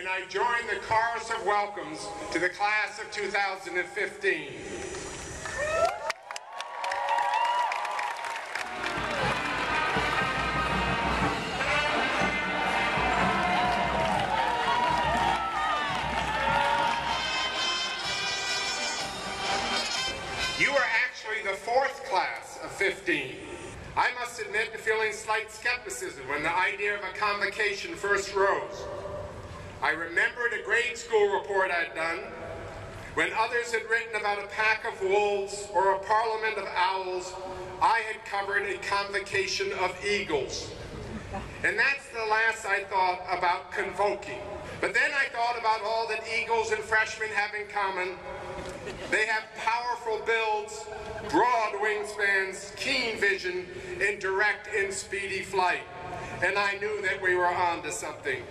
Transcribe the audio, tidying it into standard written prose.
and I join the chorus of welcomes to the class of 2015. You are actually the fourth class of 15. I must admit to feeling slight skepticism when the idea of a convocation first rose. I remembered a grade school report I'd done when others had written about a pack of wolves or a parliament of owls. I had covered a convocation of eagles. And that's the last I thought about convoking. But then I thought about all that eagles and freshmen have in common. They have powerful builds, broad wingspans, keen vision, and direct and speedy flight. And I knew that we were on to something.